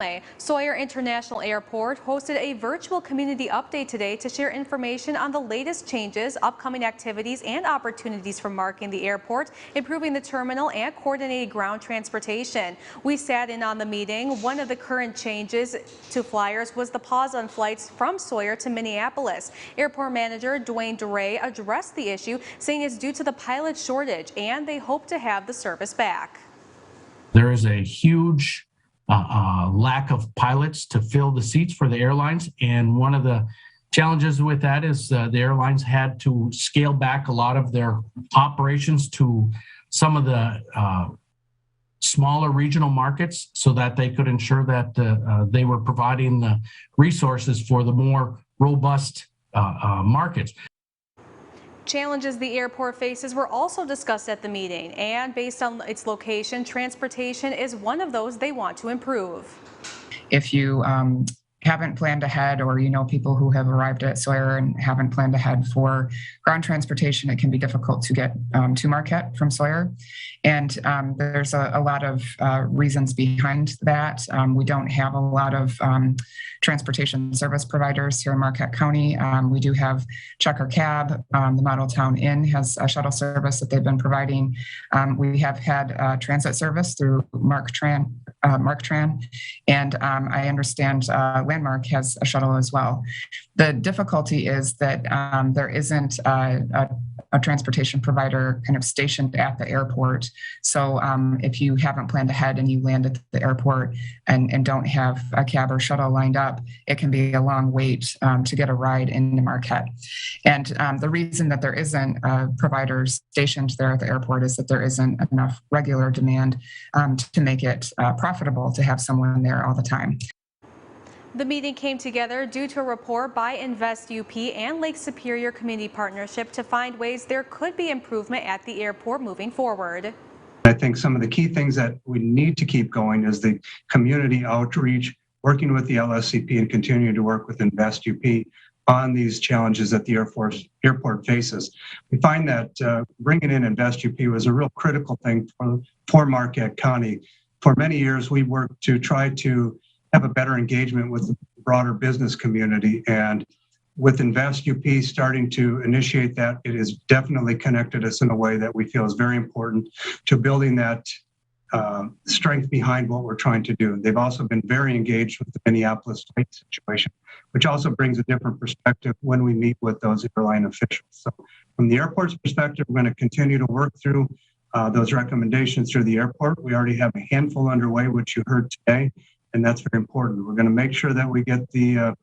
Saywer International Airport hosted a virtual community update today to share information on the latest changes, upcoming activities, and opportunities for marketing the airport, improving the terminal, and coordinating ground transportation. We sat in on the meeting. One of the current changes to flyers was the pause on flights from Saywer to Minneapolis. Airport manager Dwayne DeRay addressed the issue, saying it's due to the pilot shortage, and they hope to have the service back. There is a huge lack of pilots to fill the seats for the airlines, and one of the challenges with that is the airlines had to scale back a lot of their operations to some of the smaller regional markets so that they could ensure that they were providing the resources for the more robust markets. Challenges the airport faces were also discussed at the meeting, and based on its location, transportation is one of those they want to improve. If you haven't planned ahead, or you know people who have arrived at Saywer and haven't planned ahead for ground transportation, it can be difficult to get to Marquette from Saywer. And there's a lot of reasons behind that. We don't have a lot of transportation service providers here in Marquette County. We do have Checker Cab. The Model Town Inn has a shuttle service that they've been providing. We have had transit service through MarkTran, and I understand Landmark has a shuttle as well. The difficulty is that there isn't a transportation provider kind of stationed at the airport. So if you haven't planned ahead and you land at the airport and don't have a cab or shuttle lined up, it can be a long wait to get a ride into Marquette. And the reason that there isn't providers stationed there at the airport is that there isn't enough regular demand to make it profitable to have someone there all the time. The meeting came together due to a report by Invest UP and Lake Superior Community Partnership to find ways there could be improvement at the airport moving forward. I think some of the key things that we need to keep going is the community outreach, working with the LSCP and continuing to work with Invest UP on these challenges that the airport faces. We find that bringing in Invest UP was a real critical thing for Marquette County. For many years, we worked to try to have a better engagement with the broader business community, and with Invest UP starting to initiate that, it has definitely connected us in a way that we feel is very important to building that strength behind what we're trying to do. They've also been very engaged with the Minneapolis flight situation, which also brings a different perspective when we meet with those airline officials. So from the airport's perspective, we're going to continue to work through those recommendations through the airport. We already have a handful underway, which you heard today, and that's very important. We're going to make sure that we get the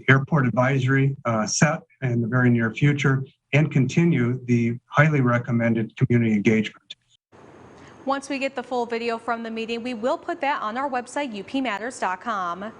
airport advisory set in the very near future and continue the highly recommended community engagement. Once we get the full video from the meeting, we will put that on our website, upmatters.com.